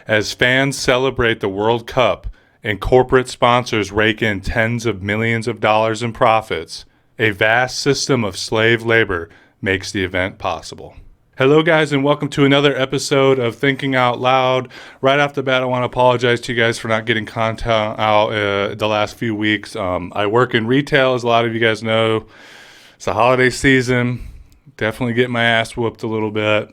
as fans celebrate the World Cup and corporate sponsors rake in tens of millions of dollars in profits, a vast system of slave labor makes the event possible. Hello, guys, and welcome to another episode of Thinking Out Loud. Right off the bat, I want to apologize to you guys for not getting content out the last few weeks. I work in retail, as a lot of you guys know. It's the holiday season. Definitely getting my ass whooped a little bit.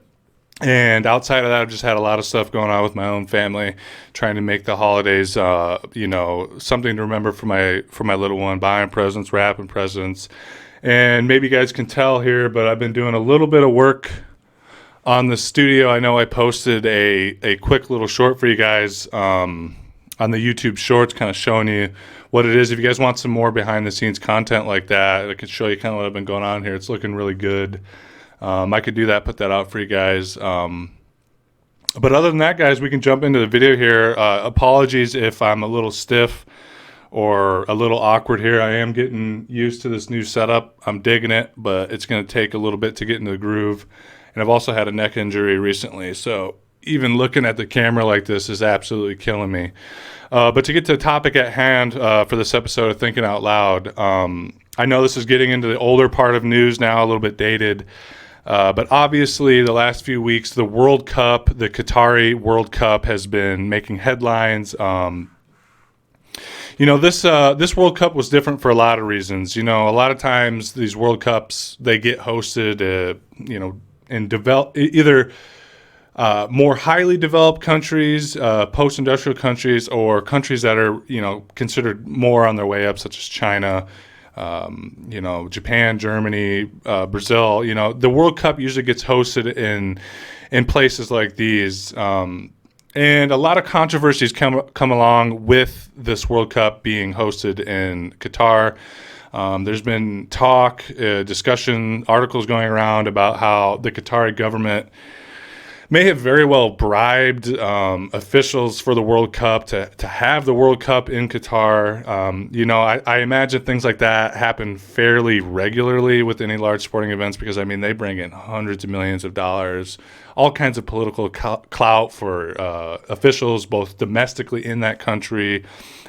And outside of that, I've just had a lot of stuff going on with my own family, trying to make the holidays, something to remember for my little one, buying presents, wrapping presents. And maybe you guys can tell here, but I've been doing a little bit of work on the studio. I know I posted a quick little short for you guys on the YouTube Shorts, kind of showing you what it is. If you guys want some more behind the scenes content like that, I could show you kind of what I've been going on here. It's looking really good. I could do that, put that out for you guys. But other than that, guys, we can jump into the video here. Apologies if I'm a little stiff or a little awkward here. I am getting used to this new setup. I'm digging it, but it's going to take a little bit to get into the groove. And I've also had a neck injury recently, so even looking at the camera like this is absolutely killing me. But to get to the topic at hand for this episode of Thinking Out Loud, I know this is getting into the older part of news now, a little bit dated. But obviously, the last few weeks, the World Cup, the Qatari World Cup, has been making headlines. This World Cup was different for a lot of reasons. A lot of times these World Cups, they get hosted, in either more highly developed countries, post-industrial countries, or countries that are, considered more on their way up, such as China. Japan, Germany, Brazil. The World Cup usually gets hosted in places like these, and a lot of controversies come along with this World Cup being hosted in Qatar. There's been talk, discussion, articles going around about how the Qatari government may have very well bribed officials for the World Cup to have the World Cup in Qatar. I imagine things like that happen fairly regularly with any large sporting events because, they bring in hundreds of millions of dollars, all kinds of political clout for officials, both domestically in that country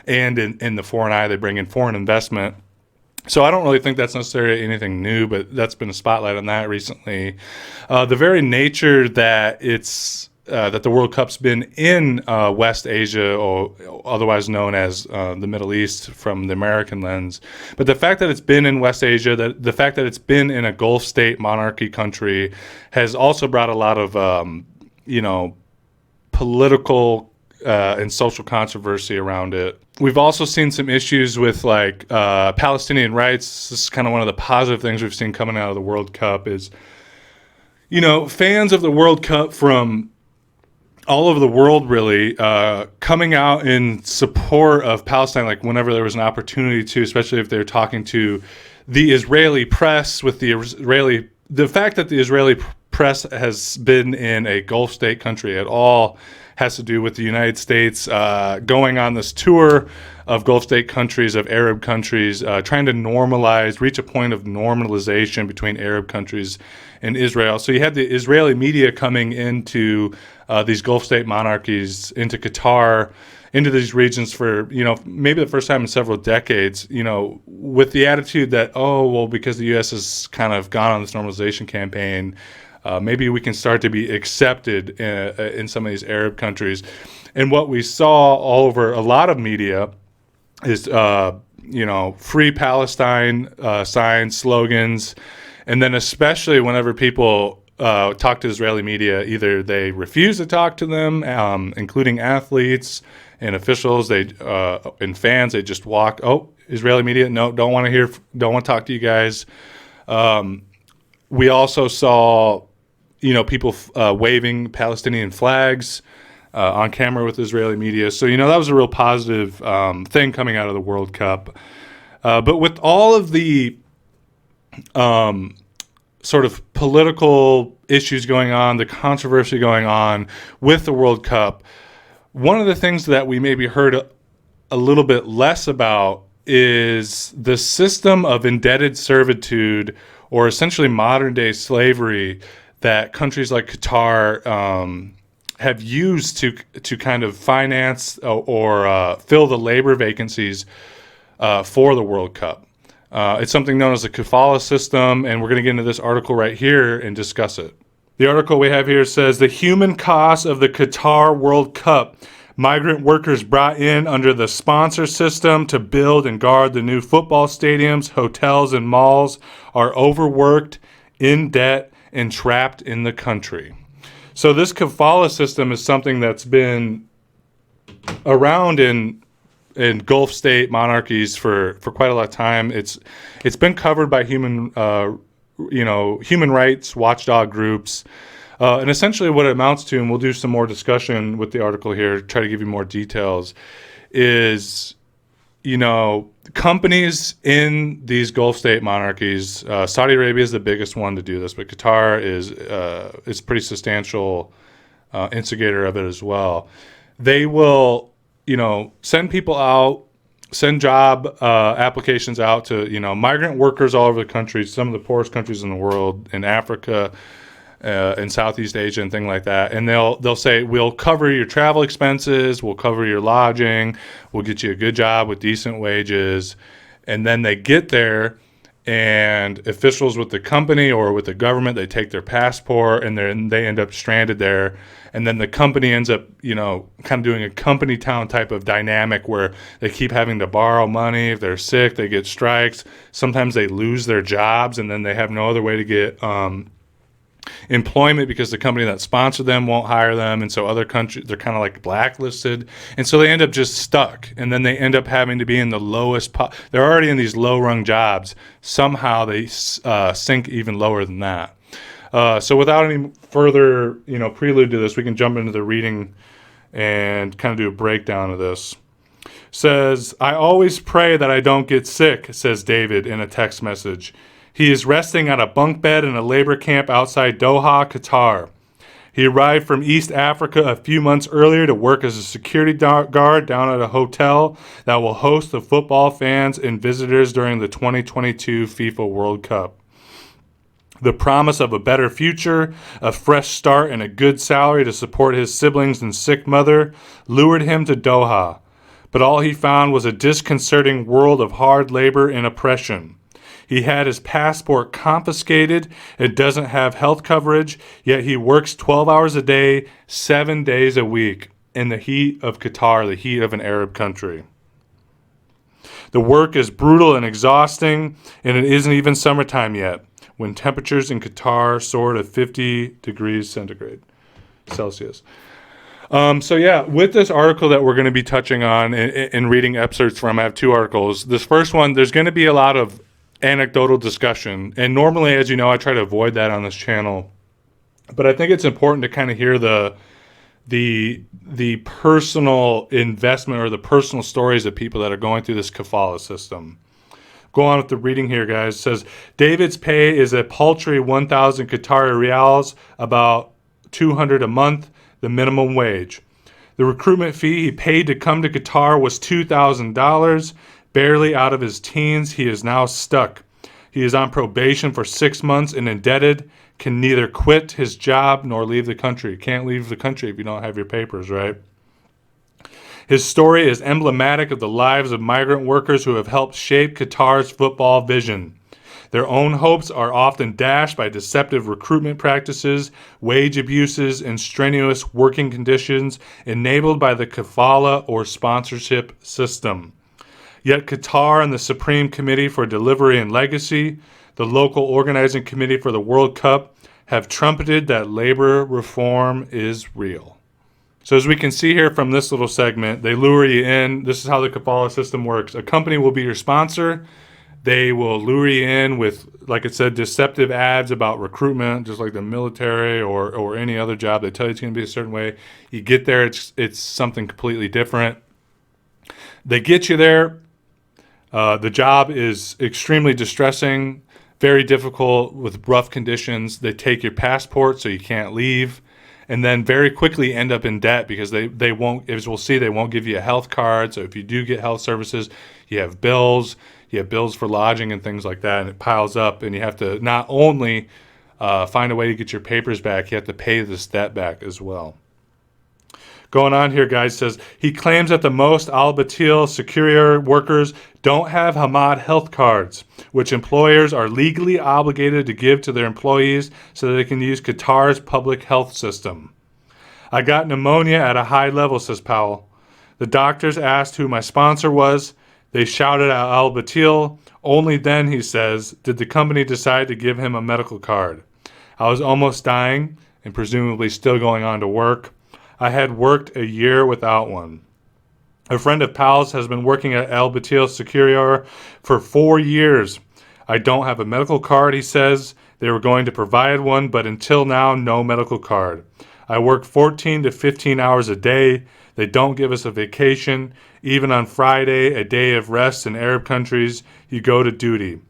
and in the foreign eye. They bring in foreign investment. So I don't really think that's necessarily anything new, but that's been a spotlight on that recently. The very nature that that the World Cup's been in West Asia, or otherwise known as the Middle East from the American lens, but the fact that it's been in West Asia, the fact that it's been in a Gulf state monarchy country, has also brought a lot of political and social controversy around it. We've also seen some issues with Palestinian rights. This is kind of one of the positive things we've seen coming out of the World Cup is, fans of the World Cup from all over the world really coming out in support of Palestine, like whenever there was an opportunity to, especially if they're talking to the Israeli press with the fact that the Israeli press has been in a Gulf state country at all has to do with the United States going on this tour of Gulf state countries, of Arab countries, trying to reach a point of normalization between Arab countries and Israel. So you had the Israeli media coming into these Gulf state monarchies, into Qatar, into these regions for, maybe the first time in several decades, with the attitude that, because the U.S. has kind of gone on this normalization campaign, maybe we can start to be accepted in some of these Arab countries. And what we saw all over a lot of media is, free Palestine signs, slogans, and then especially whenever people talk to Israeli media, either they refuse to talk to them, including athletes and officials, and fans, they just walk, Israeli media, no, don't want to talk to you guys. We also saw people waving Palestinian flags on camera with Israeli media. So, that was a real positive thing coming out of the World Cup. But with all of the sort of political issues going on, the controversy going on with the World Cup, one of the things that we maybe heard a little bit less about is the system of indebted servitude, or essentially modern day slavery, that countries like Qatar have used to kind of finance or fill the labor vacancies for the World Cup. It's something known as the Kafala System, and we're going to get into this article right here and discuss it. The article we have here says the human cost of the Qatar World Cup. Migrant workers brought in under the sponsor system to build and guard the new football stadiums, hotels, and malls are overworked, in debt, and trapped in the country. So this Kafala system is something that's been around in Gulf state monarchies for quite a lot of time. It's been covered by human rights watchdog groups. And essentially what it amounts to, and we'll do some more discussion with the article here, try to give you more details, is, companies in these Gulf state monarchies, Saudi Arabia is the biggest one to do this, but Qatar is a pretty substantial instigator of it as well. They will, send people out, send job applications out to, migrant workers all over the country, some of the poorest countries in the world, in Africa, in Southeast Asia and things like that, and they'll say, we'll cover your travel expenses, we'll cover your lodging, we'll get you a good job with decent wages. And then they get there, and officials with the company or with the government, they take their passport, and then they end up stranded there. And then the company ends up, kind of doing a company town type of dynamic where they keep having to borrow money. If they're sick, they get strikes. Sometimes they lose their jobs, and then they have no other way to get employment because the company that sponsored them won't hire them, and so other countries, they're kind of like blacklisted, and so they end up just stuck, and then they end up having to be in the lowest they're already in these low rung jobs. Somehow they sink even lower than that. So without any further prelude to this, we can jump into the reading and kind of do a breakdown of this. Says, I always pray that I don't get sick, says David in a text message. He is resting on a bunk bed in a labor camp outside Doha, Qatar. He arrived from East Africa a few months earlier to work as a security guard down at a hotel that will host the football fans and visitors during the 2022 FIFA World Cup. The promise of a better future, a fresh start, and a good salary to support his siblings and sick mother lured him to Doha. But all he found was a disconcerting world of hard labor and oppression. He had his passport confiscated and doesn't have health coverage, yet he works 12 hours a day, 7 days a week in the heat of Qatar, the heat of an Arab country. The work is brutal and exhausting, and it isn't even summertime yet, when temperatures in Qatar soar to 50 degrees Celsius. With this article that we're going to be touching on and reading excerpts from, I have two articles. This first one, there's going to be a lot of anecdotal discussion, and normally, as you know, I try to avoid that on this channel, but I think it's important to kind of hear the personal investment or the personal stories of people that are going through this Kafala system. Go on with the reading here, guys. It says David's pay is a paltry 1,000 Qatari riyals, about $200 a month, the minimum wage. The recruitment fee he paid to come to Qatar was $2,000. Barely out of his teens, he is now stuck. He is on probation for 6 months and indebted, can neither quit his job nor leave the country. Can't leave the country if you don't have your papers, right? His story is emblematic of the lives of migrant workers who have helped shape Qatar's football vision. Their own hopes are often dashed by deceptive recruitment practices, wage abuses, and strenuous working conditions enabled by the kafala or sponsorship system. Yet Qatar and the Supreme Committee for Delivery and Legacy, the local organizing committee for the World Cup, have trumpeted that labor reform is real. So as we can see here from this little segment, they lure you in. This is how the Kafala system works. A company will be your sponsor. They will lure you in with, like I said, deceptive ads about recruitment, just like the military or any other job. They tell you it's going to be a certain way. You get there, it's something completely different. They get you there. The job is extremely distressing, very difficult with rough conditions. They take your passport so you can't leave, and then very quickly end up in debt because they won't, as we'll see, they won't give you a health card. So if you do get health services, you have bills for lodging and things like that, and it piles up, and you have to not only find a way to get your papers back, you have to pay this debt back as well. Going on here, guys, says he claims that the most Al Batil Securior workers don't have Hamad health cards, which employers are legally obligated to give to their employees so that they can use Qatar's public health system. I got pneumonia at a high level, says Powell. The doctors asked who my sponsor was. They shouted at Al Batil. Only then, he says, did the company decide to give him a medical card. I was almost dying and presumably still going on to work. I had worked a year without one. A friend of Powell's has been working at Al Batil Securior for 4 years. I don't have a medical card, he says. They were going to provide one, but until now, no medical card. I work 14 to 15 hours a day. They don't give us a vacation. Even on Friday, a day of rest in Arab countries, you go to duty.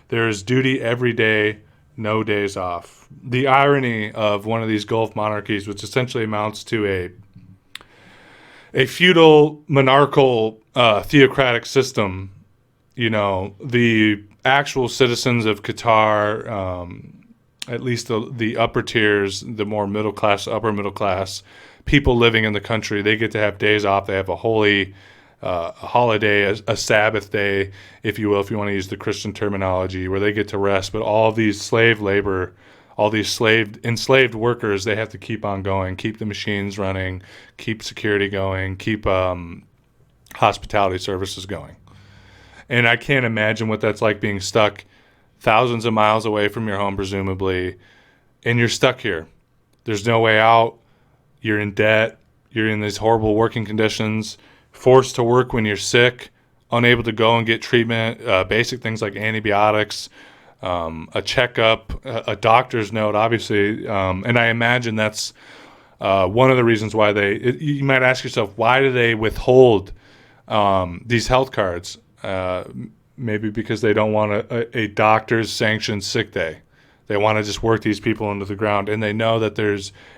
There is duty every day, no days off. The irony of one of these Gulf monarchies, which essentially amounts to a feudal, monarchical, theocratic system, the actual citizens of Qatar, at least the upper tiers, the more middle class, upper middle class people living in the country, they get to have days off. They have a holy holiday, a Sabbath day, if you will, if you want to use the Christian terminology, where they get to rest. But all these slave labor, all these enslaved workers, they have to keep on going, keep the machines running, keep security going, keep hospitality services going. And I can't imagine what that's like, being stuck thousands of miles away from your home, presumably, and you're stuck here. There's no way out. You're in debt. You're in these horrible working conditions, forced to work when you're sick, unable to go and get treatment, basic things like antibiotics, a checkup, a doctor's note, obviously. And I imagine that's one of the reasons why you might ask yourself, why do they withhold these health cards? Maybe because they don't want a doctor's sanctioned sick day. They want to just work these people into the ground. And they know that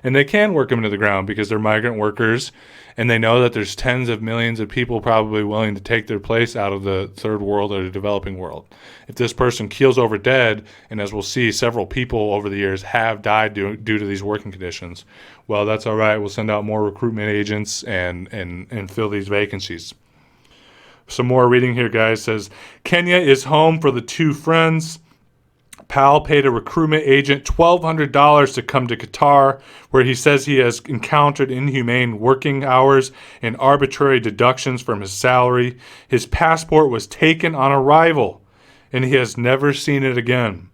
and they can work them into the ground because they're migrant workers. And they know that there's tens of millions of people probably willing to take their place out of the third world or the developing world. If this person keels over dead, and as we'll see, several people over the years have died due to these working conditions, well, that's all right. We'll send out more recruitment agents and fill these vacancies. Some more reading here, guys. Says, Kenya is home for the two friends. Powell paid a recruitment agent $1,200 to come to Qatar, where he says he has encountered inhumane working hours and arbitrary deductions from his salary. His passport was taken on arrival, and he has never seen it again.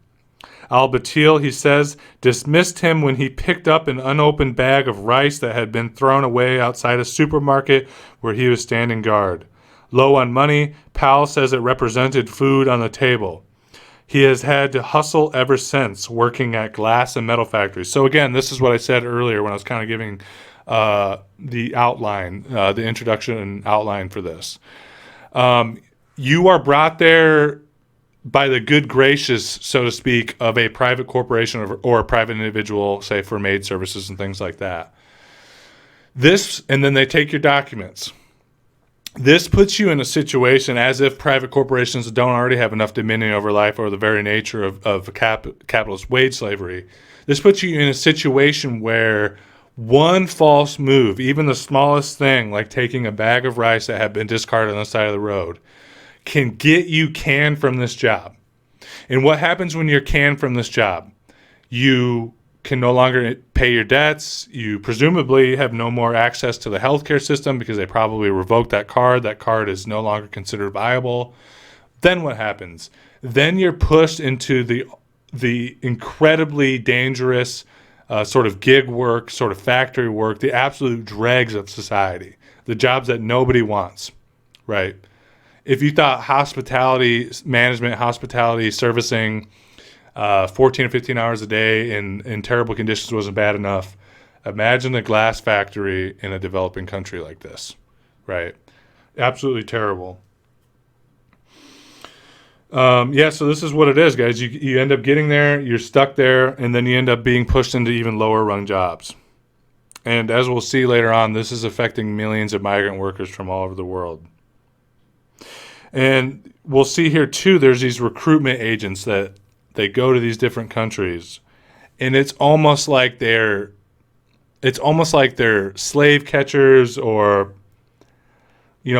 Al Batil, he says, dismissed him when he picked up an unopened bag of rice that had been thrown away outside a supermarket where he was standing guard. Low on money, Powell says it represented food on the table. He has had to hustle ever since, working at glass and metal factories. So again, this is what I said earlier when I was kind of giving the outline, the introduction and outline for this. You are brought there by the good graces, so to speak, of a private corporation or a private individual, say for maid services and things like that. And then they take your documents. This puts you in a situation as if private corporations don't already have enough dominion over life or the very nature of capitalist wage slavery. This puts you in a situation where one false move, even the smallest thing, like taking a bag of rice that had been discarded on the side of the road, can get you canned from this job. And what happens when you're canned from this job? You can no longer pay your debts. You presumably have no more access to the healthcare system because they probably revoked that card. That card is no longer considered viable. Then what happens? Then you're pushed into the incredibly dangerous sort of gig work, sort of factory work, the absolute dregs of society, the jobs that nobody wants, right? If you thought hospitality management, hospitality servicing, 14 or 15 hours a day in terrible conditions wasn't bad enough, imagine a glass factory in a developing country like this, right? Absolutely terrible. So this is what it is, guys. You end up getting there, you're stuck there, and then you end up being pushed into even lower rung jobs. And as we'll see later on, this is affecting millions of migrant workers from all over the world. And we'll see here, too, there's these recruitment agents that they go to these different countries, and it's almost like they're it's almost like they're slave catchers, or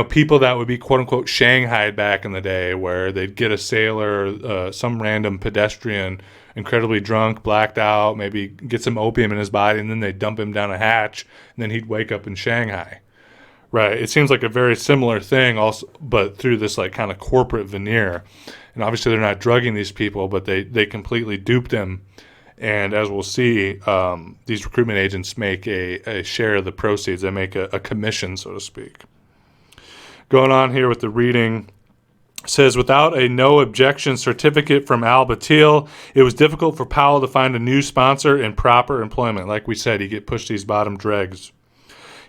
people that would be quote unquote shanghaied back in the day, where they'd get a sailor, some random pedestrian, incredibly drunk, blacked out, maybe get some opium in his body, and then they'd dump him down a hatch, and then he'd wake up in Shanghai. Right. It seems like a very similar thing, also, but through this like kind of corporate veneer. And obviously, they're not drugging these people, but they completely duped them. And as we'll see, these recruitment agents make a share of the proceeds. They make a commission, so to speak. Going on here with the reading, says, without a no objection certificate from Al Batil, it was difficult for Powell to find a new sponsor in proper employment. Like we said, he get pushed these bottom dregs.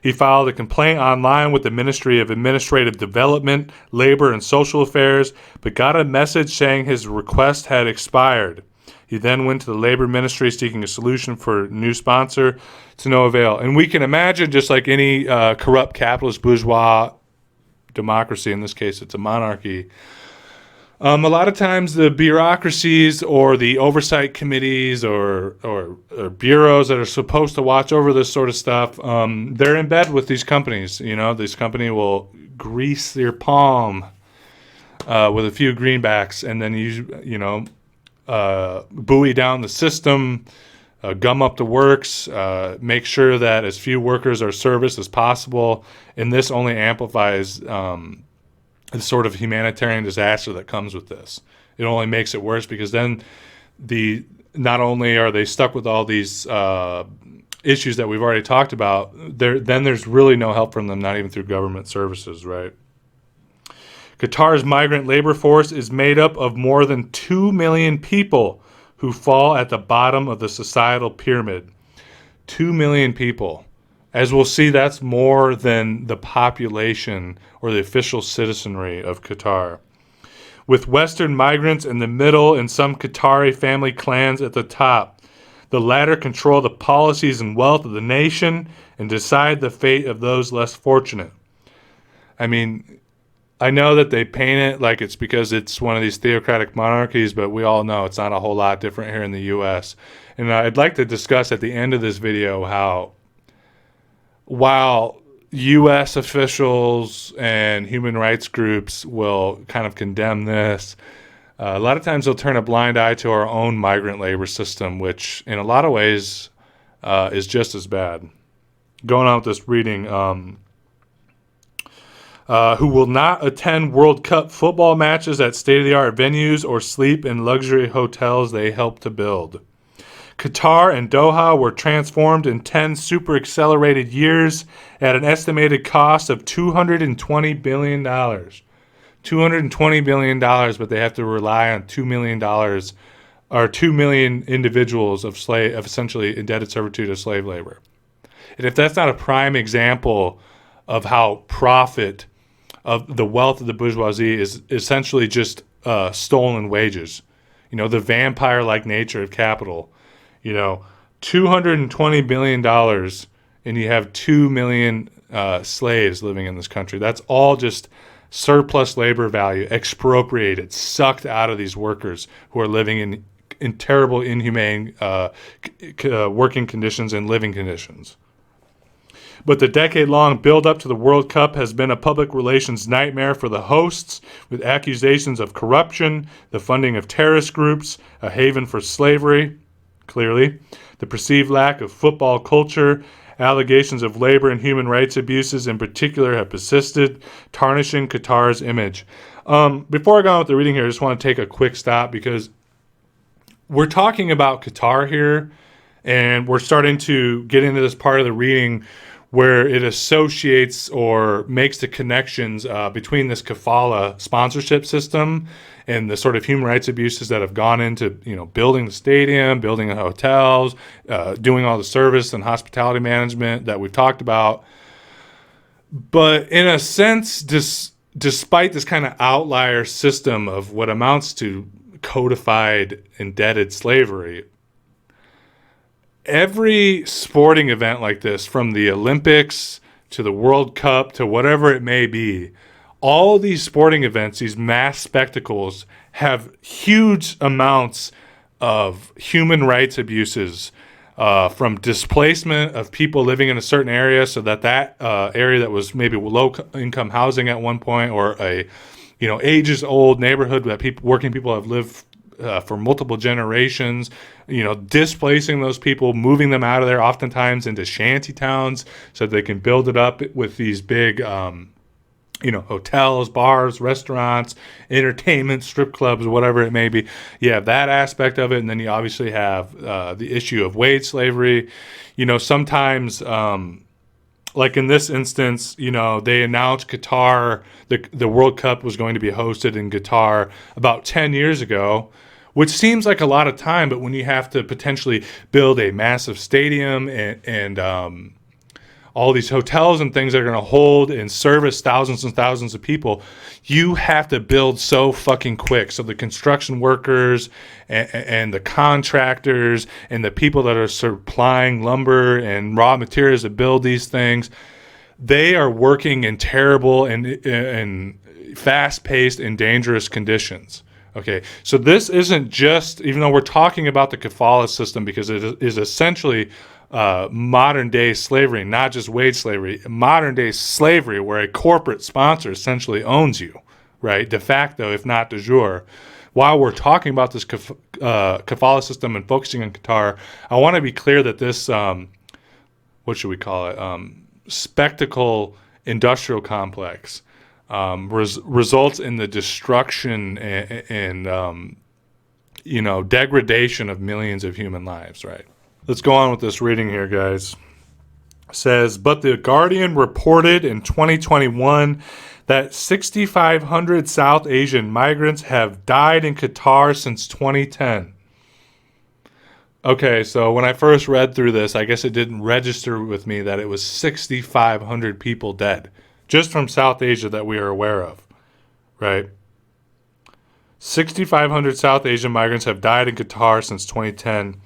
He filed a complaint online with the Ministry of Administrative Development, Labor, and Social Affairs, but got a message saying his request had expired. He then went to the Labor Ministry seeking a solution for a new sponsor, to no avail. And we can imagine, just like any corrupt capitalist bourgeois democracy, in this case it's a monarchy, a lot of times the bureaucracies or the oversight committees or bureaus that are supposed to watch over this sort of stuff, they're in bed with these companies. This company will grease your palm with a few greenbacks, and then buoy down the system, gum up the works, make sure that as few workers are serviced as possible, and this only amplifies the sort of humanitarian disaster that comes with this. It only makes it worse, because then not only are they stuck with all these issues that we've already talked about, then there's really no help from them, not even through government services, right? Qatar's migrant labor force is made up of more than 2 million people who fall at the bottom of the societal pyramid. 2 million people. As we'll see, that's more than the population or the official citizenry of Qatar. With Western migrants in the middle and some Qatari family clans at the top, the latter control the policies and wealth of the nation and decide the fate of those less fortunate. I mean, I know that they paint it like it's because it's one of these theocratic monarchies, but we all know it's not a whole lot different here in the U.S. And I'd like to discuss at the end of this video how, while U.S. officials and human rights groups will kind of condemn this, a lot of times they'll turn a blind eye to our own migrant labor system, which in a lot of ways is just as bad. Going on with this reading, who will not attend World Cup football matches at state-of-the-art venues or sleep in luxury hotels they helped to build. Qatar and Doha were transformed in 10 super accelerated years at an estimated cost of $220 billion. $220 billion, but they have to rely on $2 million or 2 million individuals of essentially indebted servitude of slave labor. And if that's not a prime example of how profit of the wealth of the bourgeoisie is essentially just stolen wages, the vampire-like nature of capital. $220 billion, and you have 2 million slaves living in this country. That's all just surplus labor value, expropriated, sucked out of these workers who are living in terrible, inhumane working conditions and living conditions. But the decade-long build-up to the World Cup has been a public relations nightmare for the hosts, with accusations of corruption, the funding of terrorist groups, a haven for slavery. Clearly, the perceived lack of football culture, allegations of labor and human rights abuses in particular have persisted, tarnishing Qatar's image. Before I go on with the reading here, I just want to take a quick stop, because we're talking about Qatar here, and we're starting to get into this part of the reading where it associates or makes the connections between this Kafala sponsorship system and the sort of human rights abuses that have gone into, building the stadium, building the hotels, doing all the service and hospitality management that we've talked about. But in a sense, despite this kind of outlier system of what amounts to codified indebted slavery, every sporting event like this, from the Olympics to the World Cup to whatever it may be, all these sporting events, these mass spectacles, have huge amounts of human rights abuses, from displacement of people living in a certain area, so that area that was maybe low income housing at one point, or a ages old neighborhood that working people have lived for multiple generations, displacing those people, moving them out of there, oftentimes into shanty towns, so they can build it up with these big, hotels, bars, restaurants, entertainment, strip clubs, whatever it may be. You have that aspect of it, and then you obviously have the issue of wage slavery. Sometimes, like in this instance, they announced Qatar, the World Cup was going to be hosted in Qatar about 10 years ago, which seems like a lot of time, but when you have to potentially build a massive stadium and all these hotels and things that are going to hold and service thousands and thousands of people, you have to build so fucking quick. So the construction workers and the contractors and the people that are supplying lumber and raw materials to build these things, they are working in terrible and fast-paced and dangerous conditions. Okay, so this isn't just, even though we're talking about the Kafala system because it is essentially modern day slavery, not just wage slavery, modern day slavery where a corporate sponsor essentially owns you, right? De facto, if not de jure. While we're talking about this Kafala system and focusing on Qatar, I want to be clear that this, what should we call it, spectacle industrial complex results in the destruction and degradation of millions of human lives, right? Let's go on with this reading here, guys. It says, but the Guardian reported in 2021 that 6,500 South Asian migrants have died in Qatar since 2010. Okay, so when I first read through this, I guess it didn't register with me that it was 6,500 people dead, just from South Asia that we are aware of, right? 6,500 South Asian migrants have died in Qatar since 2010,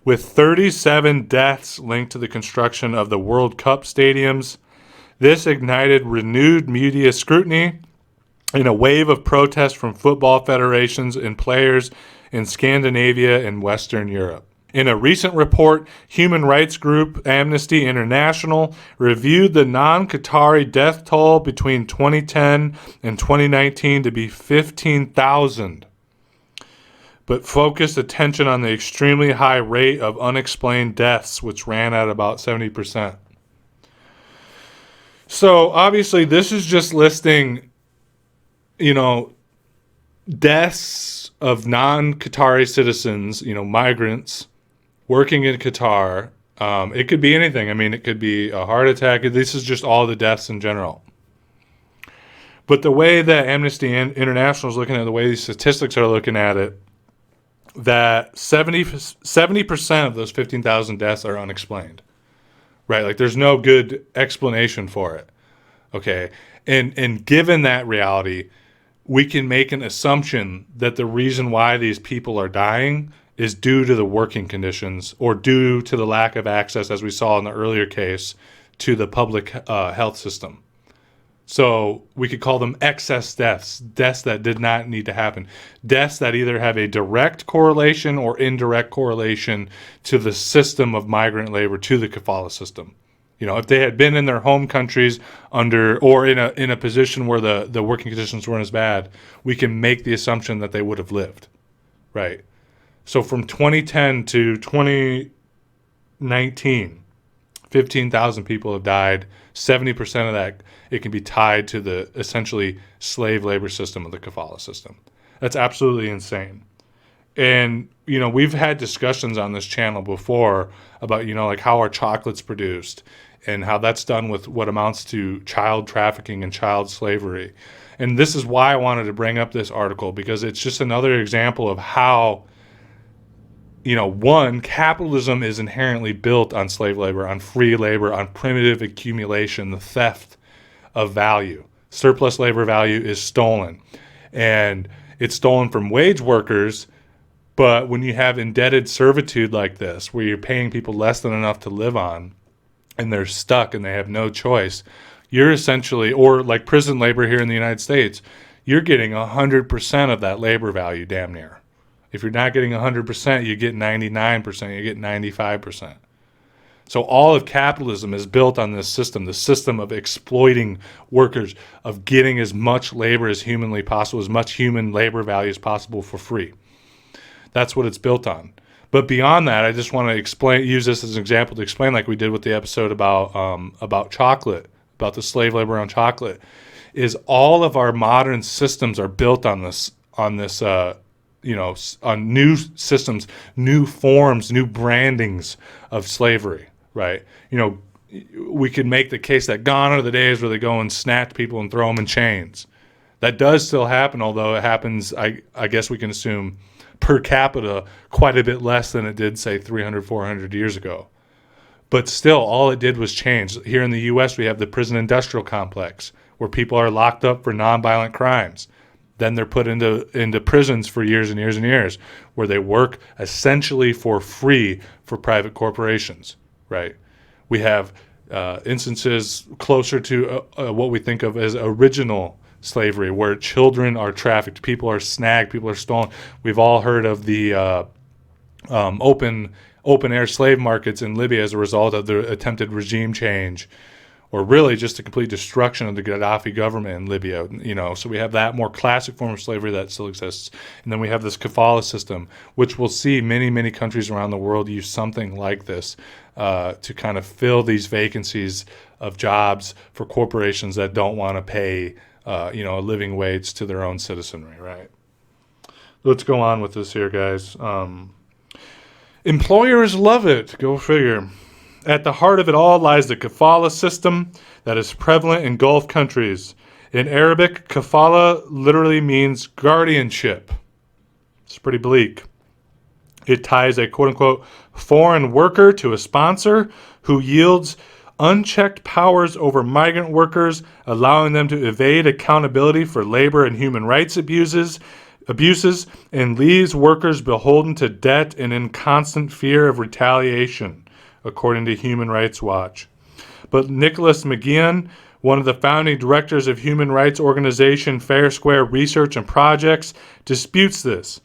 with 37 deaths linked to the construction of the World Cup stadiums. This ignited renewed media scrutiny and a wave of protest from football federations and players in Scandinavia and Western Europe. In a recent report, human rights group Amnesty International reviewed the non-Qatari death toll between 2010 and 2019 to be 15,000, but focused attention on the extremely high rate of unexplained deaths, which ran at about 70%. So obviously this is just listing, deaths of non-Qatari citizens, migrants, working in Qatar. It could be anything. I mean, it could be a heart attack. This is just all the deaths in general. But the way that Amnesty International is looking at it, the way these statistics are looking at it, that 70% of those 15,000 deaths are unexplained, right? Like there's no good explanation for it, okay? And given that reality, we can make an assumption that the reason why these people are dying is due to the working conditions or due to the lack of access, as we saw in the earlier case, to the public health system. So we could call them excess deaths, deaths that did not need to happen, deaths that either have a direct correlation or indirect correlation to the system of migrant labor, to the Kafala system. If they had been in their home countries or in a position where the working conditions weren't as bad, we can make the assumption that they would have lived, right? So from 2010 to 2019, 15,000 people have died. 70% of that, it can be tied to the essentially slave labor system of the Kafala system. That's absolutely insane. And, we've had discussions on this channel before about, like how are chocolates produced and how that's done with what amounts to child trafficking and child slavery. And this is why I wanted to bring up this article, because it's just another example of how, one, capitalism is inherently built on slave labor, on free labor, on primitive accumulation, the theft of value. Surplus labor value is stolen. And it's stolen from wage workers. But when you have indebted servitude like this, where you're paying people less than enough to live on, and they're stuck and they have no choice, you're essentially, or like prison labor here in the United States, you're getting 100% of that labor value, damn near. If you're not getting 100%, you get 99%, you get 95%. So all of capitalism is built on this system, the system of exploiting workers, of getting as much labor as humanly possible, as much human labor value as possible for free. That's what it's built on. But beyond that, I just want to use this as an example to explain, like we did with the episode about chocolate, about the slave labor around chocolate, is all of our modern systems are built on new systems, new forms, new brandings of slavery, right? We could make the case that gone are the days where they go and snatch people and throw them in chains. That does still happen, although it happens, I guess we can assume, per capita quite a bit less than it did, say, 300, 400 years ago. But still, all it did was change. Here in the U.S., we have the prison industrial complex, where people are locked up for nonviolent crimes. Then they're put into prisons for years and years and years, where they work essentially for free for private corporations, right? We have instances closer to what we think of as original slavery, where children are trafficked, people are snagged, people are stolen. We've all heard of the open air slave markets in Libya as a result of the attempted regime change, or really just the complete destruction of the Gaddafi government in Libya. So we have that more classic form of slavery that still exists, and then we have this Kafala system, which we'll see many, many countries around the world use something like this to kind of fill these vacancies of jobs for corporations that don't want to pay a living wage to their own citizenry, right? Let's go on with this here, guys. Employers love it. Go figure. At the heart of it all lies the Kafala system that is prevalent in Gulf countries. In Arabic, Kafala literally means guardianship. It's pretty bleak. It ties a quote-unquote foreign worker to a sponsor who yields unchecked powers over migrant workers, allowing them to evade accountability for labor and human rights abuses, and leaves workers beholden to debt and in constant fear of retaliation, according to Human Rights Watch. But Nicholas McGeehan, one of the founding directors of human rights organization Fair Square Research and Projects, disputes this.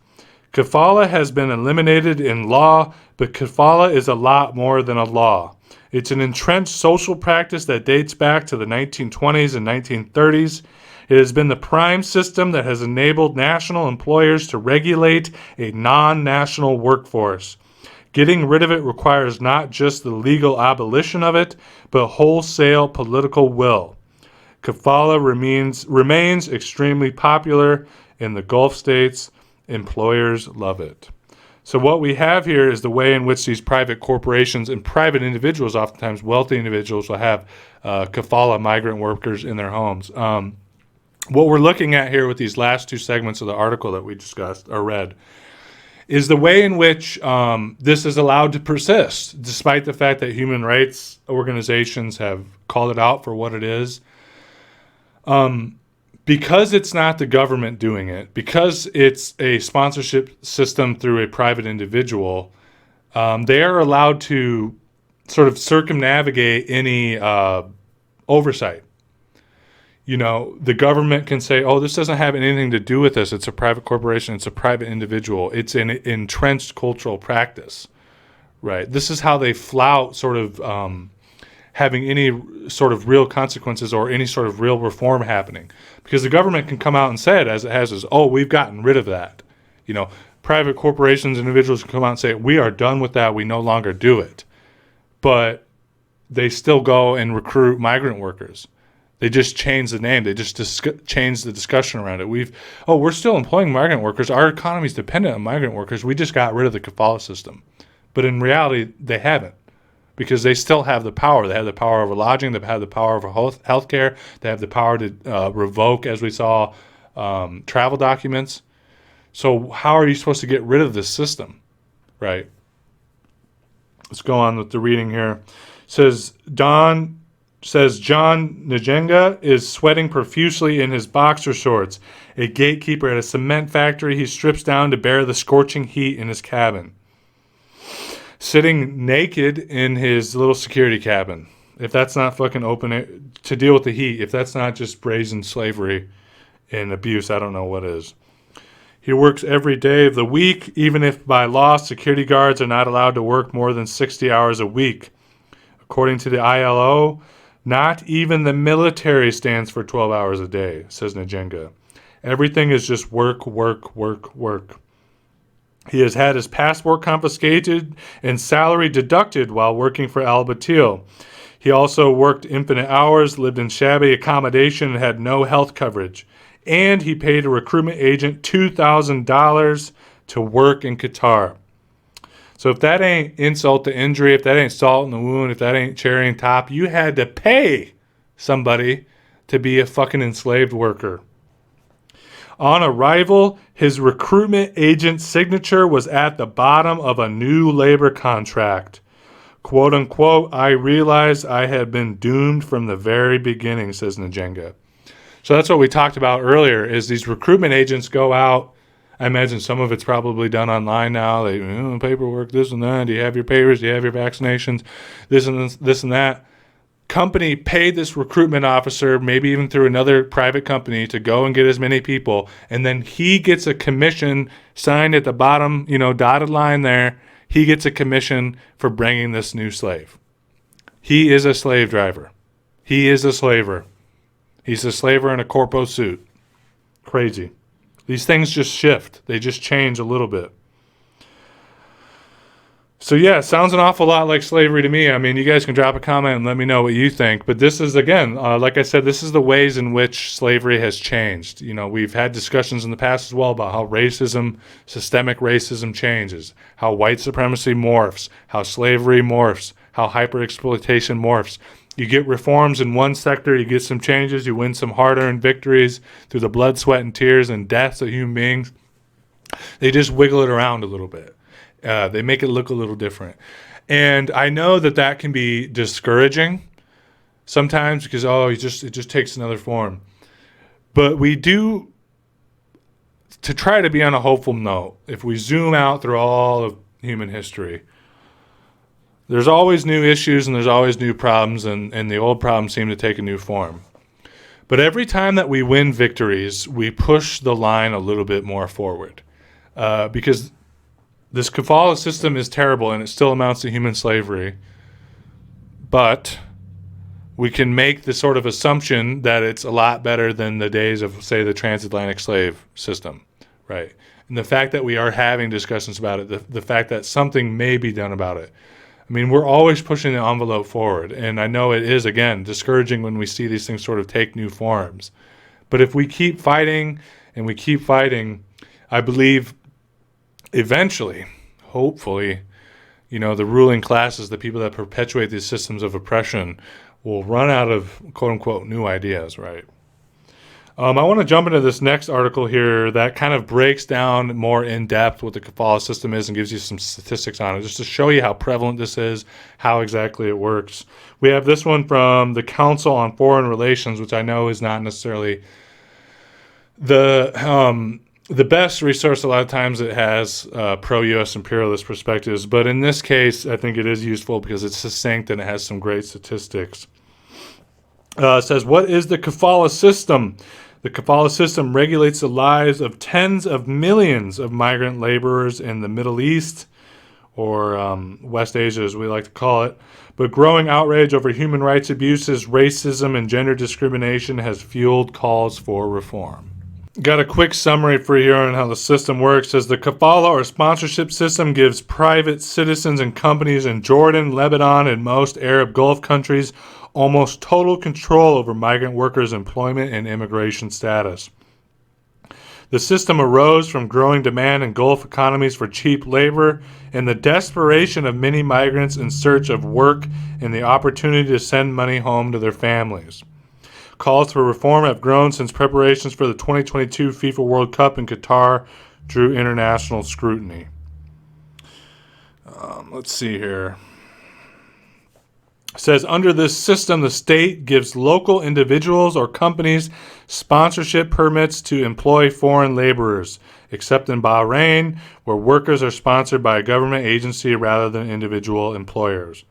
Kafala has been eliminated in law, but kafala is a lot more than a law. It's an entrenched social practice that dates back to the 1920s and 1930s. It has been the prime system that has enabled national employers to regulate a non-national workforce. Getting rid of it requires not just the legal abolition of it, but wholesale political will. Kafala remains extremely popular in the Gulf states. Employers love it. So what we have here is the way in which these private corporations and private individuals, oftentimes wealthy individuals, will have kafala migrant workers in their homes. What we're looking at here with these last two segments of the article that we discussed or read is the way in which this is allowed to persist, despite the fact that human rights organizations have called it out for what it is. Because it's not the government doing it, because it's a sponsorship system through a private individual, they are allowed to sort of circumnavigate any oversight. The government can say, oh, this doesn't have anything to do with this. It's a private corporation. It's a private individual. It's an entrenched cultural practice, right? This is how they flout sort of having any sort of real consequences or any sort of real reform happening. Because the government can come out and say it as it has is, oh, we've gotten rid of that. Private corporations, individuals can come out and say, we are done with that. We no longer do it. But they still go and recruit migrant workers. They just change the name. They just change the discussion around it. We're still employing migrant workers. Our economy is dependent on migrant workers. We just got rid of the kafala system. But in reality, they haven't. Because they still have the power. They have the power over lodging. They have the power over health care. They have the power to revoke, as we saw, travel documents. So how are you supposed to get rid of this system, right? Let's go on with the reading here. Says John Njenga is sweating profusely in his boxer shorts. A gatekeeper at a cement factory, he strips down to bear the scorching heat in his cabin. Sitting naked in his little security cabin. If that's not fucking open to deal with the heat, if that's not just brazen slavery and abuse, I don't know what is. He works every day of the week, even if by law security guards are not allowed to work more than 60 hours a week. According to the ILO, not even the military stands for 12 hours a day, says Njenga. Everything is just work, work, work, work. He has had his passport confiscated and salary deducted while working for Al Batil. He also worked infinite hours, lived in shabby accommodation, and had no health coverage. And he paid a recruitment agent $2,000 to work in Qatar. So if that ain't insult to injury, if that ain't salt in the wound, if that ain't cherry on top, you had to pay somebody to be a fucking enslaved worker. On arrival, his recruitment agent's signature was at the bottom of a new labor contract. Quote unquote, I realized I had been doomed from the very beginning, says Njenga. So that's what we talked about earlier, is these recruitment agents go out. I imagine some of it's probably done online now. They paperwork, this and that. Do you have your papers? Do you have your vaccinations? This and that. Company paid this recruitment officer, maybe even through another private company, to go and get as many people. And then he gets a commission signed at the bottom, dotted line there. He gets a commission for bringing this new slave. He is a slave driver. He is a slaver. He's a slaver in a corpo suit. Crazy. These things just shift. They just change a little bit. So yeah, it sounds an awful lot like slavery to me. I mean, you guys can drop a comment and let me know what you think. But this is, again, like I said, this is the ways in which slavery has changed. We've had discussions in the past as well about how racism, systemic racism changes, how white supremacy morphs, how slavery morphs, how hyper-exploitation morphs. You get reforms in one sector, you get some changes, you win some hard-earned victories through the blood, sweat, and tears and deaths of human beings. They just wiggle it around a little bit. They make it look a little different. And I know that can be discouraging sometimes because, it just takes another form. But we do, to try to be on a hopeful note, if we zoom out through all of human history, there's always new issues and there's always new problems, and the old problems seem to take a new form. But every time that we win victories, we push the line a little bit more forward. Because this Kafala system is terrible and it still amounts to human slavery. But we can make the sort of assumption that it's a lot better than the days of, say, the transatlantic slave system, right? And the fact that we are having discussions about it, the fact that something may be done about it. I mean, we're always pushing the envelope forward. And I know it is, again, discouraging when we see these things sort of take new forms. But if we keep fighting and we keep fighting, I believe eventually, hopefully, the ruling classes, the people that perpetuate these systems of oppression, will run out of quote-unquote new ideas, right? I want to jump into this next article here that kind of breaks down more in depth what the Kafala system is and gives you some statistics on it, just to show you how prevalent this is, how exactly it works. We have this one from the Council on Foreign Relations, which I know is not necessarily the best resource. A lot of times it has pro-U.S. imperialist perspectives, but in this case, I think it is useful because it's succinct and it has some great statistics. It says, what is the Kafala system? The Kafala system regulates the lives of tens of millions of migrant laborers in the Middle East, or West Asia as we like to call it. But growing outrage over human rights abuses, racism, and gender discrimination has fueled calls for reform. Got a quick summary for you on how the system works. It says the Kafala or sponsorship system gives private citizens and companies in Jordan, Lebanon, and most Arab Gulf countries almost total control over migrant workers' employment and immigration status. The system arose from growing demand in Gulf economies for cheap labor and the desperation of many migrants in search of work and the opportunity to send money home to their families. Calls for reform have grown since preparations for the 2022 FIFA World Cup in Qatar drew international scrutiny. Let's see here. It says, under this system, the state gives local individuals or companies sponsorship permits to employ foreign laborers, except in Bahrain, where workers are sponsored by a government agency rather than individual employers.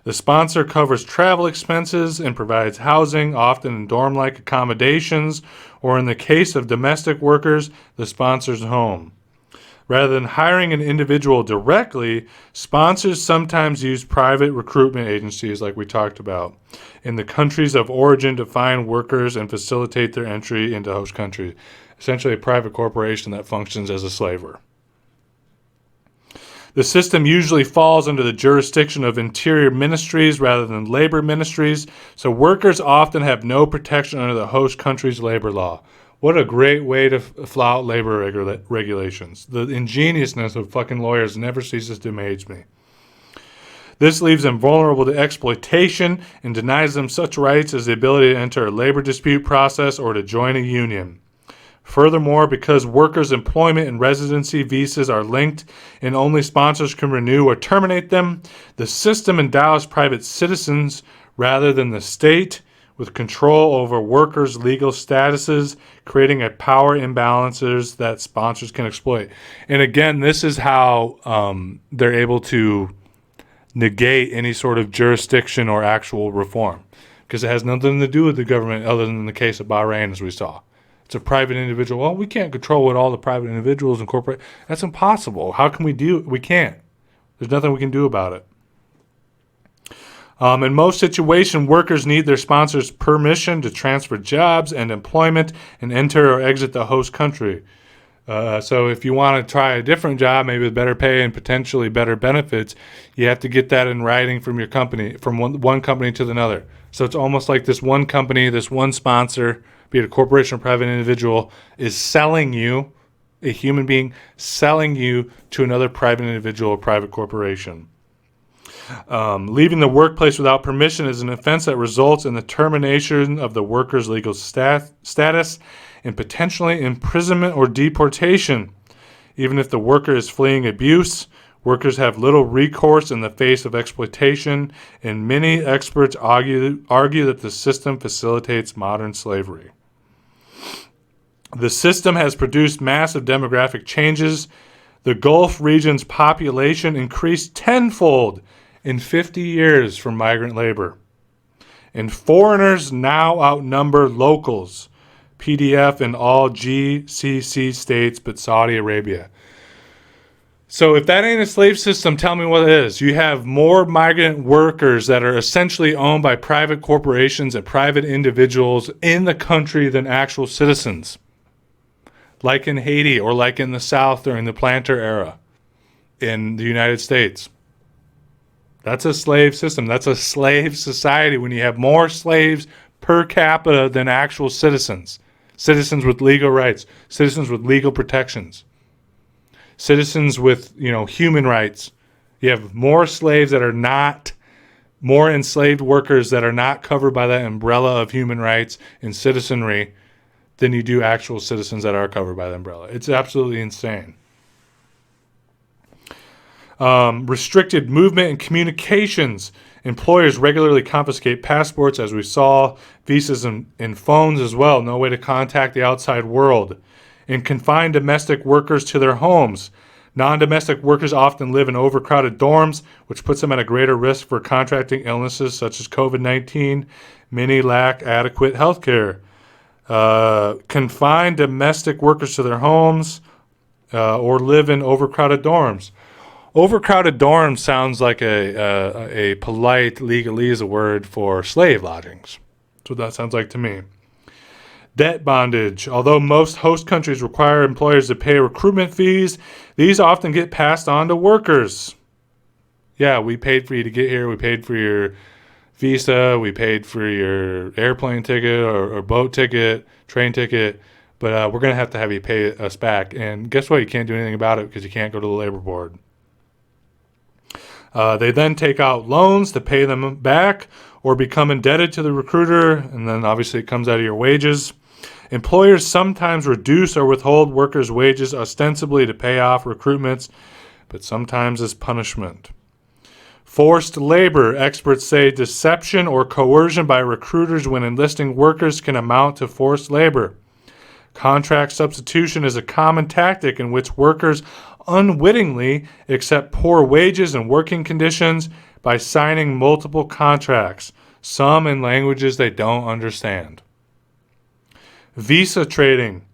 The sponsor covers travel expenses and provides housing, often in dorm-like accommodations, or in the case of domestic workers, the sponsor's home. Rather than hiring an individual directly, sponsors sometimes use private recruitment agencies, like we talked about, in the countries of origin to find workers and facilitate their entry into host country. Essentially a private corporation that functions as a slaver. The system usually falls under the jurisdiction of interior ministries rather than labor ministries, so workers often have no protection under the host country's labor law. What a great way to flout labor regulations. The ingeniousness of fucking lawyers never ceases to amaze me. This leaves them vulnerable to exploitation and denies them such rights as the ability to enter a labor dispute process or to join a union. Furthermore, because workers' employment and residency visas are linked and only sponsors can renew or terminate them, the system endows private citizens rather than the state with control over workers' legal statuses, creating a power imbalances that sponsors can exploit. And again, this is how they're able to negate any sort of jurisdiction or actual reform, because it has nothing to do with the government other than the case of Bahrain, as we saw. It's a private individual. Well, we can't control what all the private individuals and corporate. That's impossible. How can we do it? We can't. There's nothing we can do about it. In most situations, workers need their sponsors' permission to transfer jobs and employment and enter or exit the host country. So if you want to try a different job, maybe with better pay and potentially better benefits, you have to get that in writing from your company, from one company to another. So it's almost like this one company, this one sponsor, be it a corporation or private individual, is selling you, a human being, selling you to another private individual or private corporation. Leaving the workplace without permission is an offense that results in the termination of the worker's legal status and potentially imprisonment or deportation. Even if the worker is fleeing abuse, workers have little recourse in the face of exploitation, and many experts argue that the system facilitates modern slavery. The system has produced massive demographic changes. The Gulf region's population increased tenfold in 50 years from migrant labor. And foreigners now outnumber locals, PDF in all GCC states but Saudi Arabia. So if that ain't a slave system, tell me what it is. You have more migrant workers that are essentially owned by private corporations and private individuals in the country than actual citizens. Like in Haiti or like in the South during the planter era in the United States. That's a slave system. That's a slave society when you have more slaves per capita than actual citizens. Citizens with legal rights. Citizens with legal protections. Citizens with, human rights. You have more slaves that are not, more enslaved workers that are not covered by that umbrella of human rights and citizenry than you do actual citizens that are covered by the umbrella. It's absolutely insane. Restricted movement and communications. Employers regularly confiscate passports, as we saw, visas and phones as well. No way to contact the outside world. And confine domestic workers to their homes. Non-domestic workers often live in overcrowded dorms, which puts them at a greater risk for contracting illnesses such as COVID-19. Many lack adequate health care. Confine domestic workers to their homes or live in overcrowded dorms. Overcrowded dorms sounds like a polite legalese word for slave lodgings. That's what that sounds like to me. Debt bondage. Although most host countries require employers to pay recruitment fees, these often get passed on to workers. Yeah, we paid for you to get here. We paid for your visa. We paid for your airplane ticket or boat ticket, train ticket. But we're going to have you pay us back. And guess what? You can't do anything about it because you can't go to the labor board. They then take out loans to pay them back or become indebted to the recruiter, and then obviously it comes out of your wages. Employers sometimes reduce or withhold workers' wages ostensibly to pay off recruitments, but sometimes as punishment. Forced labor. Experts say deception or coercion by recruiters when enlisting workers can amount to forced labor. Contract substitution is a common tactic in which workers unwittingly accept poor wages and working conditions, by signing multiple contracts, some in languages they don't understand. Visa trading.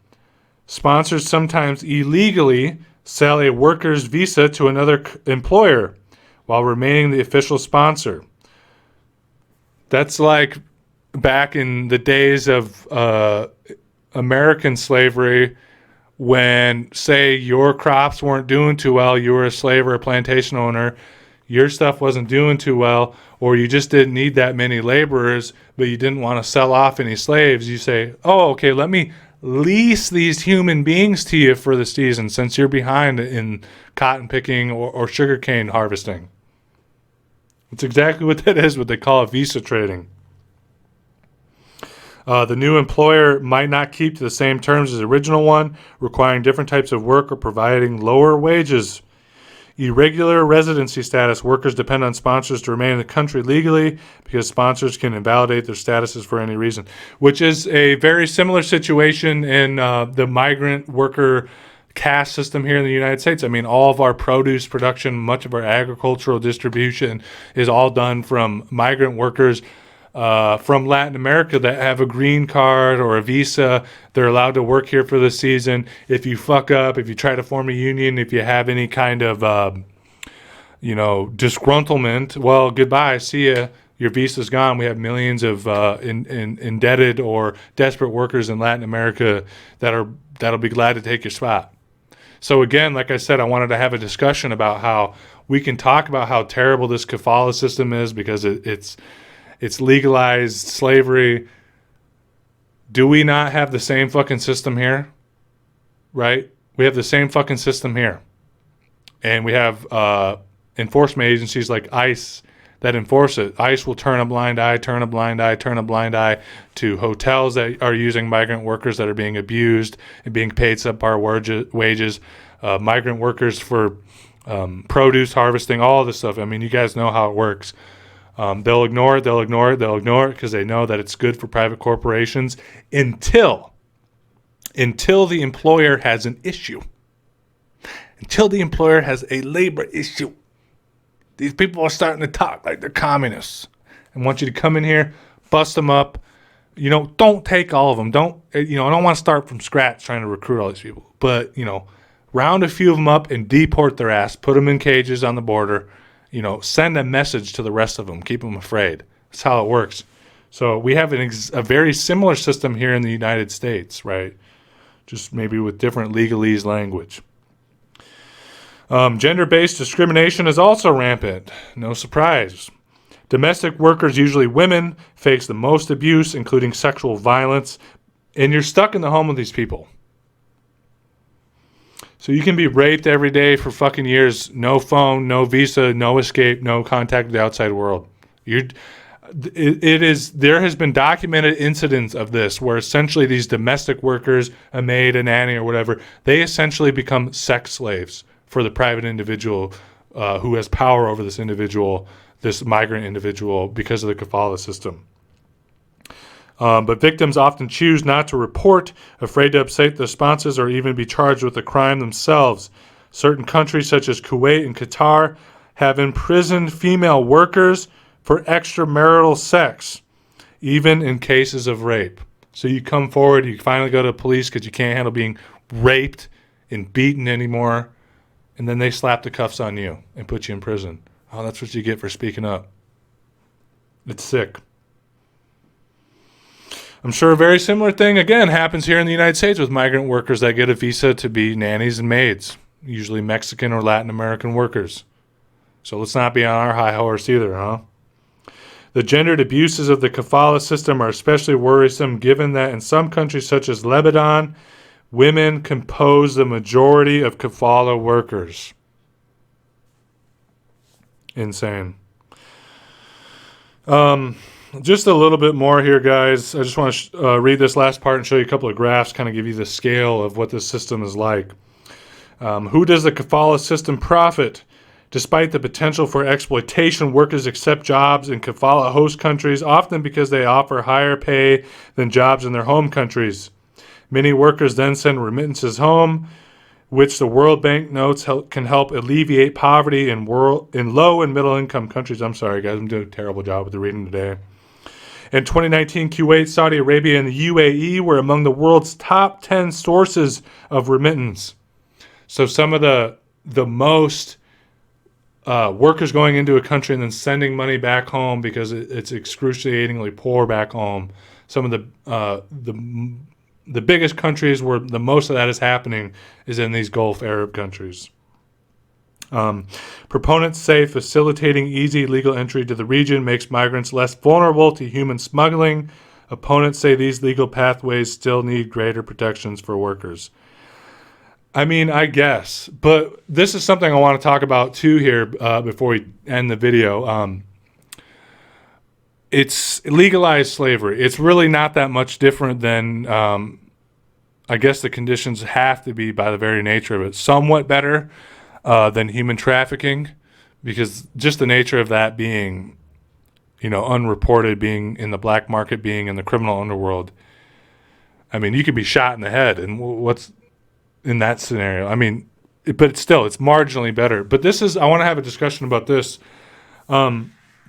Sponsors sometimes illegally sell a worker's visa to another employer while remaining the official sponsor. That's like back in the days of American slavery, when, say, your crops weren't doing too well, you were a slave or a plantation owner, your stuff wasn't doing too well, or you just didn't need that many laborers, but you didn't want to sell off any slaves, you say, oh, okay, let me lease these human beings to you for the season since you're behind in cotton picking or sugarcane harvesting. It's exactly what that is, what they call visa trading. The new employer might not keep to the same terms as the original one, requiring different types of work or providing lower wages. Irregular residency status. Workers depend on sponsors to remain in the country legally because sponsors can invalidate their statuses for any reason, which is a very similar situation in the migrant worker caste system here in the United States. I mean, all of our produce production, much of our agricultural distribution is all done from migrant workers from Latin America that have a green card or a visa. They're allowed to work here for the season. If you fuck up, if you try to form a union, if you have any kind of, disgruntlement, well, goodbye, see ya. Your visa's gone. We have millions of indebted or desperate workers in Latin America that'll be glad to take your spot. So again, like I said, I wanted to have a discussion about how we can talk about how terrible this Kafala system is because it's legalized slavery. Do we not have the same fucking system here? Right? We have the same fucking system here. And we have enforcement agencies like ICE that enforce it. ICE will turn a blind eye to hotels that are using migrant workers that are being abused and being paid subpar wages. Migrant workers for produce harvesting, all this stuff. I mean, you guys know how it works. They'll ignore it because they know that it's good for private corporations until the employer has an issue. Until the employer has a labor issue. These people are starting to talk like they're communists and want you to come in here, bust them up. Don't take all of them. I don't want to start from scratch trying to recruit all these people. But, round a few of them up and deport their ass, put them in cages on the border. Send a message to the rest of them, keep them afraid. That's how it works. So we have a very similar system here in the United States, right? Just maybe with different legalese language. Gender-based discrimination is also rampant. No surprise. Domestic workers, usually women, face the most abuse, including sexual violence, and you're stuck in the home with these people. So you can be raped every day for fucking years, no phone, no visa, no escape, no contact with the outside world. There has been documented incidents of this where essentially these domestic workers, a maid, a nanny, or whatever, they essentially become sex slaves for the private individual who has power over this individual, this migrant individual, because of the Kafala system. But victims often choose not to report, afraid to upset their sponsors or even be charged with the crime themselves. Certain countries, such as Kuwait and Qatar, have imprisoned female workers for extramarital sex, even in cases of rape. So you come forward, you finally go to police because you can't handle being raped and beaten anymore, and then they slap the cuffs on you and put you in prison. Oh, that's what you get for speaking up. It's sick. I'm sure a very similar thing, again, happens here in the United States with migrant workers that get a visa to be nannies and maids, usually Mexican or Latin American workers. So let's not be on our high horse either, huh? The gendered abuses of the Kafala system are especially worrisome given that in some countries such as Lebanon, women compose the majority of Kafala workers. Insane. Just a little bit more here, guys. I just want to read this last part and show you a couple of graphs, kind of give you the scale of what this system is like. Who does the Kafala system profit? Despite the potential for exploitation, workers accept jobs in Kafala host countries, often because they offer higher pay than jobs in their home countries. Many workers then send remittances home. which the World Bank notes can help alleviate poverty in low and middle income countries. I'm sorry, guys, I'm doing a terrible job with the reading today. In 2019, Kuwait, Saudi Arabia, and the UAE were among the world's top 10 sources of remittance. So some of the most workers going into a country and then sending money back home because it's excruciatingly poor back home. Some of the biggest countries where the most of that is happening is in these Gulf Arab countries. Proponents say facilitating easy legal entry to the region makes migrants less vulnerable to human smuggling. Opponents say these legal pathways still need greater protections for workers. I mean, I guess, but this is something I want to talk about too here before we end the video. It's legalized slavery. It's really not that much different than, I guess the conditions have to be by the very nature of it, somewhat better than human trafficking, because just the nature of that being, unreported, being in the black market, being in the criminal underworld. I mean, you could be shot in the head, and what's in that scenario? I mean, but still, it's marginally better. But I want to have a discussion about this.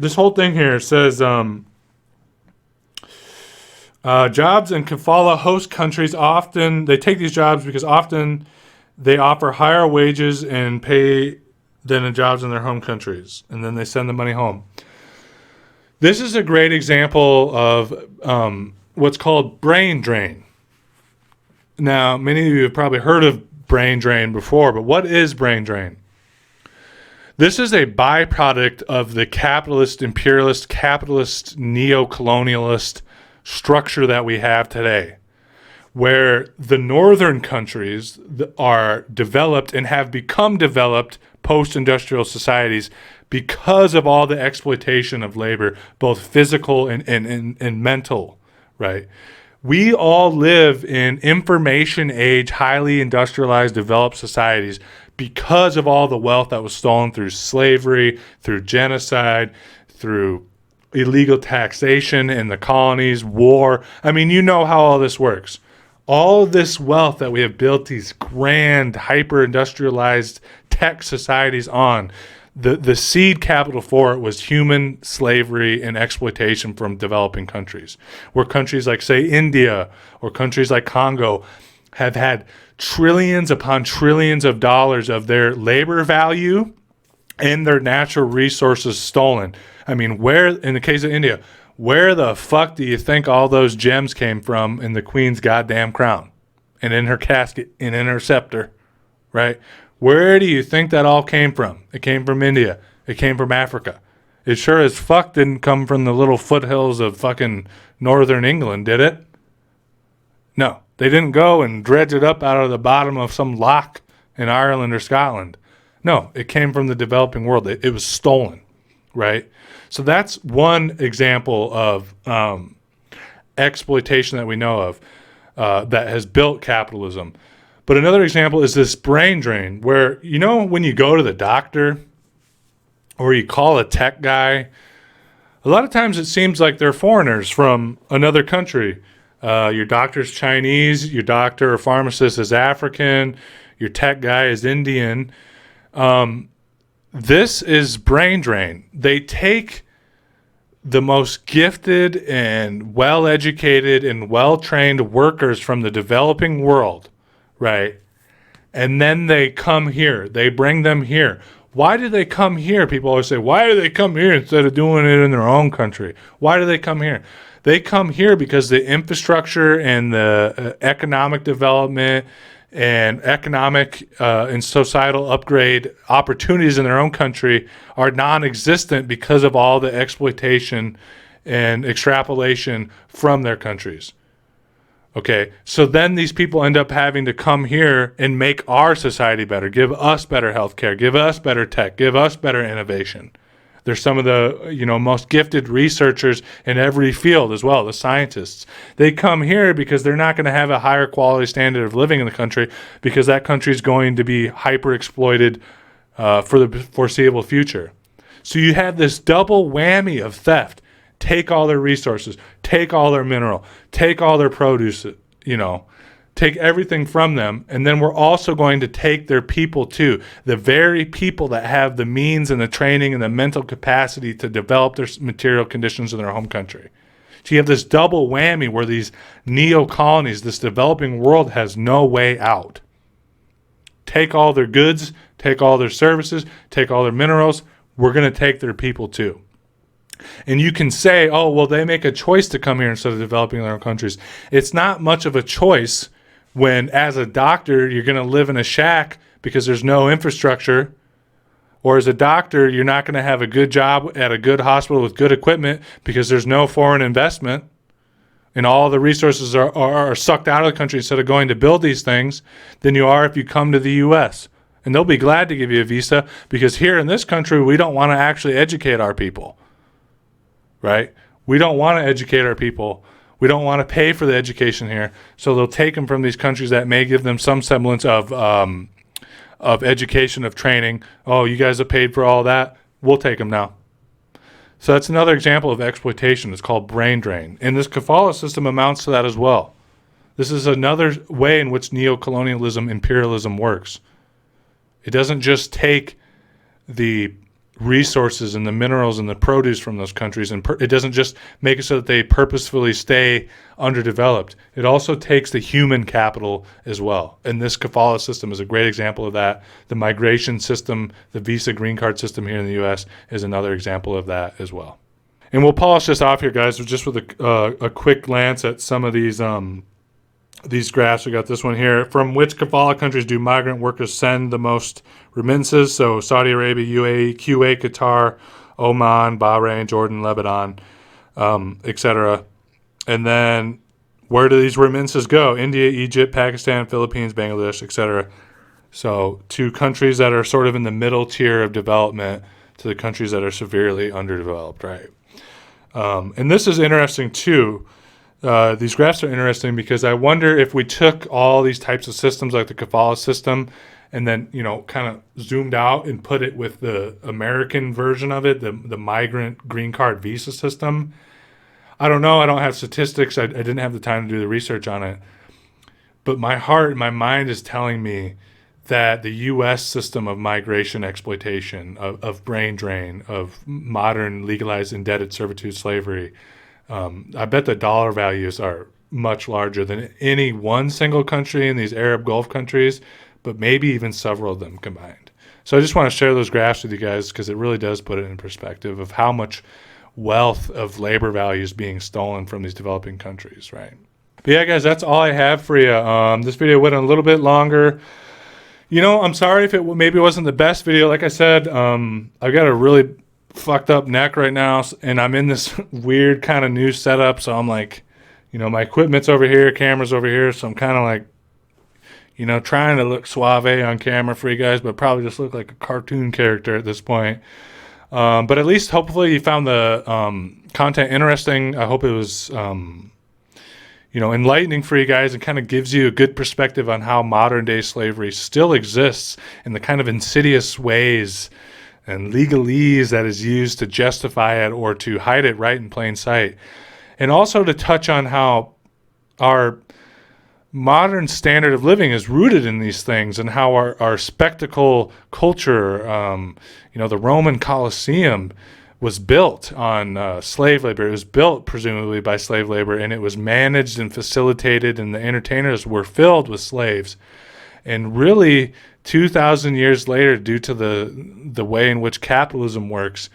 This whole thing here says jobs in Kafala host countries they take these jobs because often they offer higher wages and pay than the jobs in their home countries, and then they send the money home. This is a great example of what's called brain drain. Now, many of you have probably heard of brain drain before, but what is brain drain? This is a byproduct of the capitalist, imperialist, capitalist, neo-colonialist structure that we have today, where the northern countries are developed and have become developed post-industrial societies because of all the exploitation of labor, both physical and mental, right? We all live in information age, highly industrialized, developed societies because of all the wealth that was stolen through slavery, through genocide, through illegal taxation in the colonies, war. I mean, you know how all this works. All this wealth that we have built these grand, hyper-industrialized tech societies on, the seed capital for it was human slavery and exploitation from developing countries, where countries like, say, India or countries like Congo have had trillions upon trillions of dollars of their labor value and their natural resources stolen. I mean, in the case of India, where the fuck do you think all those gems came from in the Queen's goddamn crown and in her casket and in her scepter, right? Where do you think that all came from? It came from India. It came from Africa. It sure as fuck didn't come from the little foothills of fucking northern England, did it? No, they didn't go and dredge it up out of the bottom of some loch in Ireland or Scotland. No, it came from the developing world. It was stolen, right? So that's one example of exploitation that we know of that has built capitalism. But another example is this brain drain where, when you go to the doctor or you call a tech guy, a lot of times it seems like they're foreigners from another country. Your doctor's Chinese, your doctor or pharmacist is African, your tech guy is Indian. This is brain drain. They take the most gifted and well-educated and well-trained workers from the developing world, right? And then they come here. They bring them here. Why do they come here? People always say, why do they come here instead of doing it in their own country? Why do they come here? They come here because the infrastructure and the economic development and economic and societal upgrade opportunities in their own country are non-existent because of all the exploitation and extrapolation from their countries. Okay, so then these people end up having to come here and make our society better, give us better healthcare, give us better tech, give us better innovation. They're some of the most gifted researchers in every field as well, the scientists. They come here because they're not going to have a higher quality standard of living in the country because that country is going to be hyper exploited for the foreseeable future. So you have this double whammy of theft. Take all their resources, take all their mineral, take all their produce, take everything from them, and then we're also going to take their people too, the very people that have the means and the training and the mental capacity to develop their material conditions in their home country. So you have this double whammy where these neo-colonies, this developing world, has no way out. Take all their goods, take all their services, take all their minerals. We're going to take their people too. And you can say, oh, well, they make a choice to come here instead of developing their own countries. It's not much of a choice when, as a doctor, you're going to live in a shack because there's no infrastructure. Or as a doctor, you're not going to have a good job at a good hospital with good equipment because there's no foreign investment. And all the resources are sucked out of the country instead of going to build these things than you are if you come to the U.S. And they'll be glad to give you a visa because here in this country, we don't want to actually educate our people. Right? We don't want to educate our people. We don't want to pay for the education here. So they'll take them from these countries that may give them some semblance of education, of training. Oh, you guys have paid for all that. We'll take them now. So that's another example of exploitation. It's called brain drain. And this Kafala system amounts to that as well. This is another way in which neocolonialism, imperialism works. It doesn't just take the resources and the minerals and the produce from those countries, and it doesn't just make it so that they purposefully stay underdeveloped. It also takes the human capital as well. And this Kafala system is a great example of that. The migration system, the visa green card system here in the U.S. is another example of that as well. And we'll polish this off here, guys, just with a quick glance at some of these graphs. We got this one here. From which Kafala countries do migrant workers send the most remittances? So Saudi Arabia, UAE, Kuwait, Qatar, Oman, Bahrain, Jordan, Lebanon, etc. And then where do these remittances go? India, Egypt, Pakistan, Philippines, Bangladesh, etc. So to countries that are sort of in the middle tier of development to the countries that are severely underdeveloped, right? And this is interesting too. These graphs are interesting because I wonder if we took all these types of systems like the Kafala system and then, kind of zoomed out and put it with the American version of it, the migrant green card visa system. I don't know. I don't have statistics. I didn't have the time to do the research on it. But my heart and my mind is telling me that the U.S. system of migration exploitation, of brain drain, of modern legalized indebted servitude slavery, I bet the dollar values are much larger than any one single country in these Arab Gulf countries, but maybe even several of them combined. So I just want to share those graphs with you guys because it really does put it in perspective of how much wealth of labor value is being stolen from these developing countries, right? But yeah, guys, that's all I have for you. This video went a little bit longer. I'm sorry if it maybe wasn't the best video. Like I said, I've got a really fucked up neck right now, and I'm in this weird kind of new setup. So I'm like, my equipment's over here, camera's over here. So I'm kind of like, trying to look suave on camera for you guys, but probably just look like a cartoon character at this point. But at least hopefully you found the content interesting. I hope it was, enlightening for you guys and kind of gives you a good perspective on how modern day slavery still exists in the kind of insidious ways and legalese that is used to justify it or to hide it right in plain sight. And also to touch on how our modern standard of living is rooted in these things and how our spectacle culture, the Roman Colosseum was built on slave labor. It was built presumably by slave labor, and it was managed and facilitated, and the entertainers were filled with slaves. And really, 2,000 years later, due to the way in which capitalism works,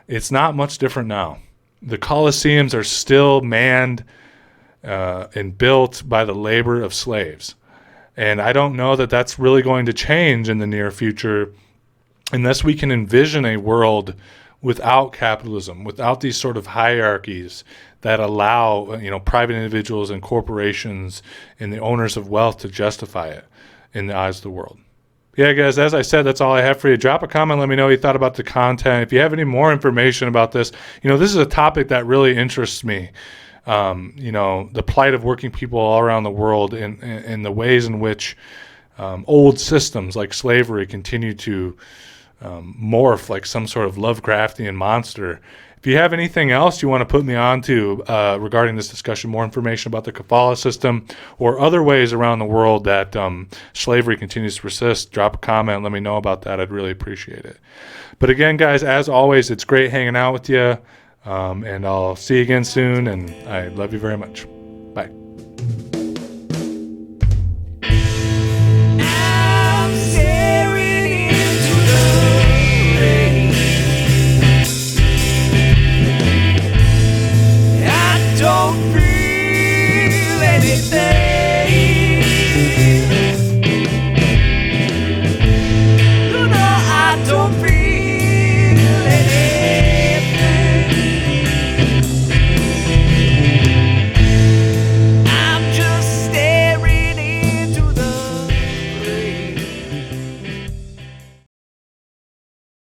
it's not much different now. The Colosseums are still manned and built by the labor of slaves. And I don't know that that's really going to change in the near future unless we can envision a world without capitalism, without these sort of hierarchies that allow, private individuals and corporations and the owners of wealth to justify it in the eyes of the world. Yeah, guys, as I said, that's all I have for you. Drop a comment. Let me know what you thought about the content. If you have any more information about this, this is a topic that really interests me. The plight of working people all around the world and the ways in which old systems like slavery continue to morph like some sort of Lovecraftian monster. If If you have anything else you want to put me on to regarding this discussion, more information about the Kafala system or other ways around the world that slavery continues to persist, drop a comment. Let me know about that. I'd really appreciate it. But again, guys, as always, it's great hanging out with you. And I'll see you again soon. And I love you very much.